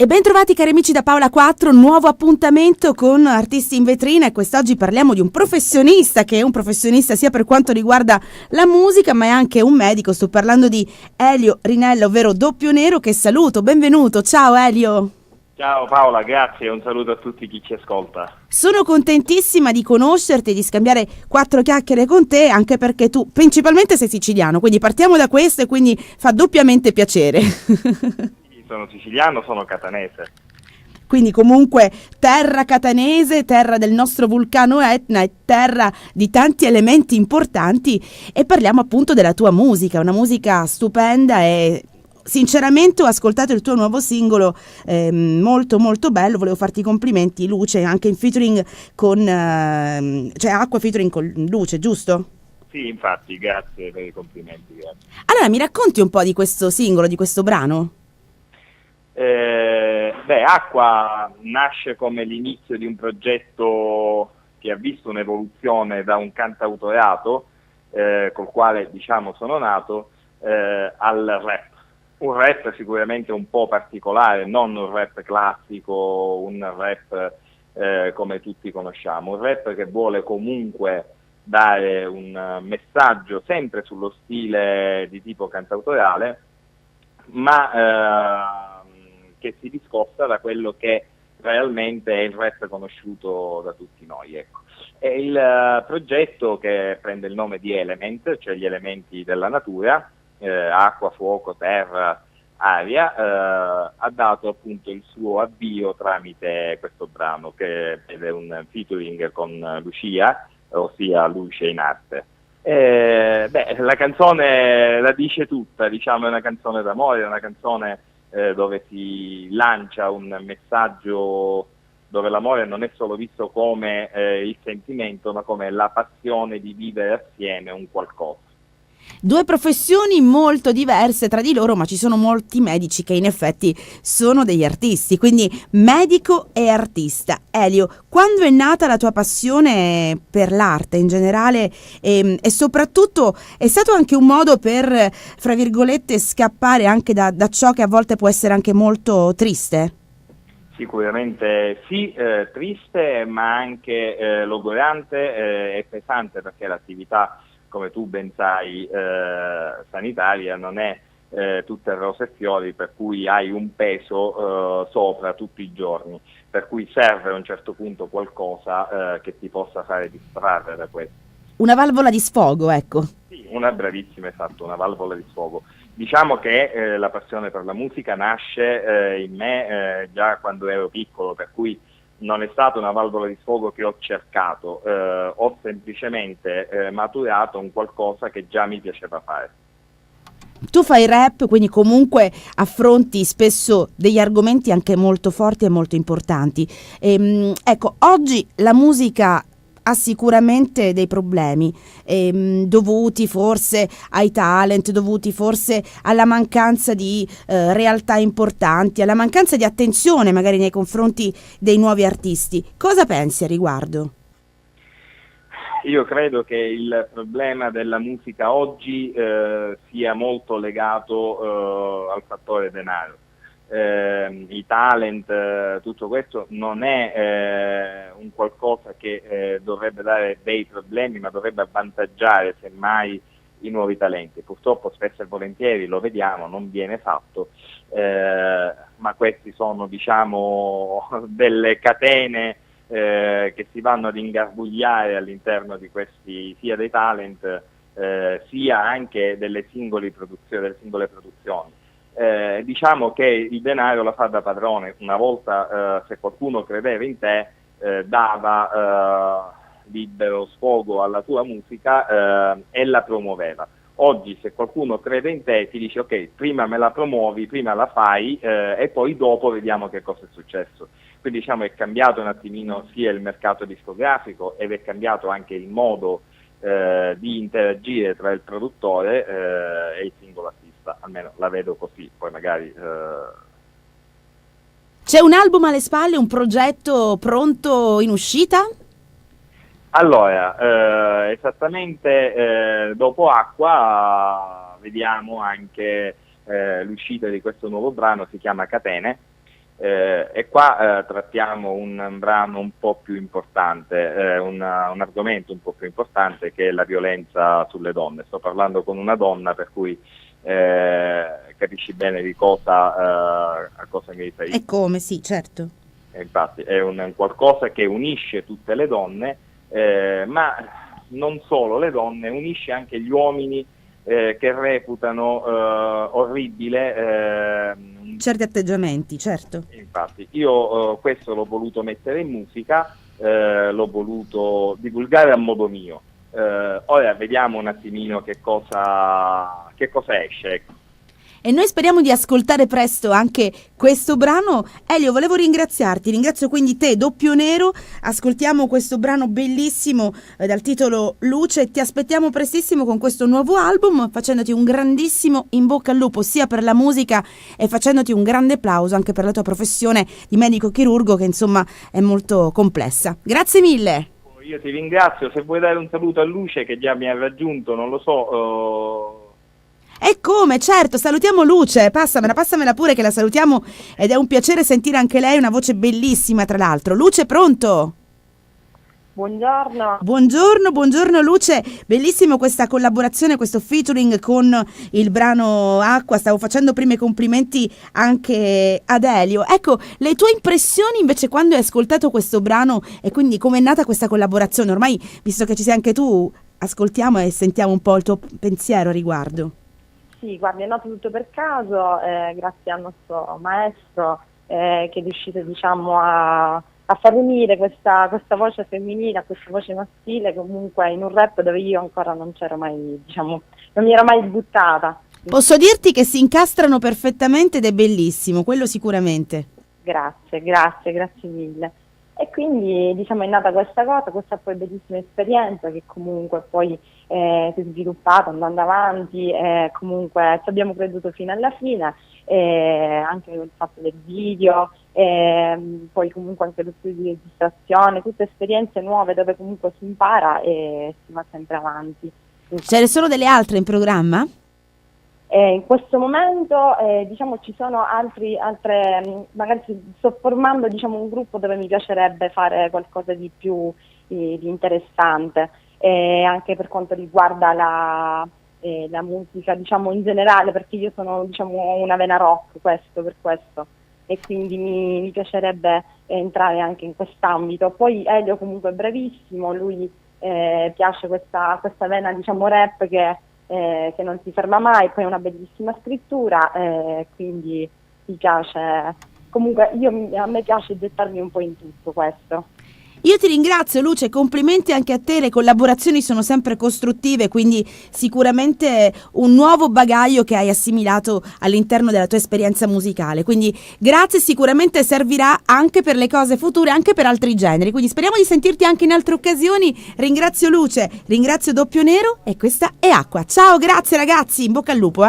E ben trovati cari amici da Paola 4, nuovo appuntamento con Artisti in Vetrina e quest'oggi parliamo di un professionista che è un professionista sia per quanto riguarda la musica ma è anche un medico. Sto parlando di Elio Rinella, ovvero Doppio Nero, che saluto. Benvenuto, ciao Elio. Ciao Paola, grazie e un saluto a tutti chi ci ascolta. Sono contentissima di conoscerti e di scambiare 4 chiacchiere con te, anche perché tu principalmente sei siciliano, quindi partiamo da questo e quindi fa doppiamente piacere. Sono siciliano, sono catanese. Quindi comunque terra catanese, terra del nostro vulcano Etna e terra di tanti elementi importanti, e parliamo appunto della tua musica, una musica stupenda e sinceramente ho ascoltato il tuo nuovo singolo, molto molto bello, volevo farti i complimenti. Luce, anche in featuring con, cioè Acqua featuring con Luce, giusto? Sì, infatti, grazie per i complimenti. Grazie. Allora mi racconti un po' di questo singolo, di questo brano? Acqua nasce come l'inizio di un progetto che ha visto un'evoluzione da un cantautorato, col quale diciamo sono nato, al rap. Un rap sicuramente un po' particolare, non un rap classico, un rap come tutti conosciamo, un rap che vuole comunque dare un messaggio sempre sullo stile di tipo cantautorale, ma che si discosta da quello che realmente è il rap conosciuto da tutti noi. Ecco. È il progetto che prende il nome di Element, cioè gli elementi della natura, acqua, fuoco, terra, aria, ha dato appunto il suo avvio tramite questo brano che vede un featuring con Lucia, ossia Luce in arte. La canzone la dice tutta, diciamo, è una canzone d'amore, è una canzone dove si lancia un messaggio dove l'amore non è solo visto come il sentimento, ma come la passione di vivere assieme un qualcosa. 2 professioni molto diverse tra di loro, ma ci sono molti medici che in effetti sono degli artisti, quindi medico e artista. Elio, quando è nata la tua passione per l'arte in generale e soprattutto è stato anche un modo per, fra virgolette, scappare anche da ciò che a volte può essere anche molto triste? Sicuramente sì, triste ma anche logorante e pesante, perché l'attività, come tu ben sai, sanitaria non è tutte rose e fiori, per cui hai un peso sopra tutti i giorni, per cui serve a un certo punto qualcosa che ti possa fare distrarre da questo. Una valvola di sfogo, ecco. Sì, una bravissima, esatto, una valvola di sfogo. Diciamo che la passione per la musica nasce in me già quando ero piccolo, per cui non è stata una valvola di sfogo che ho cercato, ho semplicemente maturato un qualcosa che già mi piaceva fare. Tu fai rap, quindi comunque affronti spesso degli argomenti anche molto forti e molto importanti. Ecco, oggi la musica ha sicuramente dei problemi dovuti forse ai talent, dovuti forse alla mancanza di realtà importanti, alla mancanza di attenzione magari nei confronti dei nuovi artisti. Cosa pensi a riguardo? Io credo che il problema della musica oggi sia molto legato al fattore denaro. I talent, tutto questo non è un qualcosa che dovrebbe dare dei problemi, ma dovrebbe avvantaggiare semmai i nuovi talenti. Purtroppo spesso e volentieri lo vediamo, non viene fatto, ma questi sono, diciamo, delle catene che si vanno ad ingarbugliare all'interno di questi, sia dei talent sia anche delle singole produzioni. Diciamo che il denaro la fa da padrone. Una volta se qualcuno credeva in te dava libero sfogo alla tua musica e la promuoveva. Oggi se qualcuno crede in te ti dice ok, prima me la promuovi, prima la fai e poi dopo vediamo che cosa è successo. Quindi diciamo è cambiato un attimino sia il mercato discografico ed è cambiato anche il modo di interagire tra il produttore e il singolo artista, almeno la vedo così, poi magari... C'è un album alle spalle, un progetto pronto in uscita? Allora, esattamente dopo Acqua vediamo anche l'uscita di questo nuovo brano, si chiama Catene, E qua trattiamo un brano un po' più importante, un argomento un po' più importante, che è la violenza sulle donne. Sto parlando con una donna, per cui capisci bene di a cosa mi riferisco. E come, sì, certo. Infatti è un qualcosa che unisce tutte le donne, ma non solo le donne, unisce anche gli uomini che reputano orribile certi atteggiamenti, certo. Infatti io questo l'ho voluto mettere in musica, l'ho voluto divulgare a modo mio. Ora vediamo un attimino che cosa esce, ecco. E noi speriamo di ascoltare presto anche questo brano. Elio, volevo ringrazio quindi te, Doppio Nero. Ascoltiamo questo brano bellissimo dal titolo Luce. Ti aspettiamo prestissimo con questo nuovo album, facendoti un grandissimo in bocca al lupo sia per la musica e facendoti un grande applauso anche per la tua professione di medico chirurgo, che insomma è molto complessa. Grazie mille. Io ti ringrazio. Se vuoi dare un saluto a Luce, che già mi ha raggiunto, non lo so. E come, certo, salutiamo Luce, passamela pure che la salutiamo, ed è un piacere sentire anche lei, una voce bellissima tra l'altro. Luce, pronto? Buongiorno. Buongiorno Luce, bellissimo questa collaborazione, questo featuring con il brano Acqua. Stavo facendo prima i complimenti anche ad Elio. Ecco, le tue impressioni invece quando hai ascoltato questo brano, e quindi come è nata questa collaborazione? Ormai, visto che ci sei anche tu, ascoltiamo e sentiamo un po' il tuo pensiero a riguardo. Sì, guardi, è nato tutto per caso, grazie al nostro maestro che è riuscito, diciamo, a far unire questa voce femminile a questa voce maschile, comunque in un rap dove io ancora non c'ero mai, diciamo, non mi ero mai buttata. Posso dirti che si incastrano perfettamente ed è bellissimo, quello sicuramente. Grazie mille. E quindi, diciamo, è nata questa poi bellissima esperienza che comunque poi si è sviluppata andando avanti, comunque ci abbiamo creduto fino alla fine, anche il fatto del video, poi comunque anche lo studio di registrazione, tutte esperienze nuove dove comunque si impara e si va sempre avanti. Ce ne sono delle altre in programma? In questo momento diciamo ci sono altre, magari sto formando, diciamo, un gruppo dove mi piacerebbe fare qualcosa di più di interessante, anche per quanto riguarda la musica, diciamo, in generale, perché io sono, diciamo, una vena rock, per questo, e quindi mi piacerebbe entrare anche in quest'ambito. Poi Elio comunque è bravissimo, lui piace questa vena, diciamo, rap che non si ferma mai, poi è una bellissima scrittura, quindi mi piace, comunque a me piace gettarmi un po' in tutto questo. Io ti ringrazio Luce, complimenti anche a te, le collaborazioni sono sempre costruttive, quindi sicuramente un nuovo bagaglio che hai assimilato all'interno della tua esperienza musicale, quindi grazie, sicuramente servirà anche per le cose future, anche per altri generi, quindi speriamo di sentirti anche in altre occasioni. Ringrazio Luce, ringrazio Doppio Nero e questa è Acqua. Ciao, grazie ragazzi, in bocca al lupo.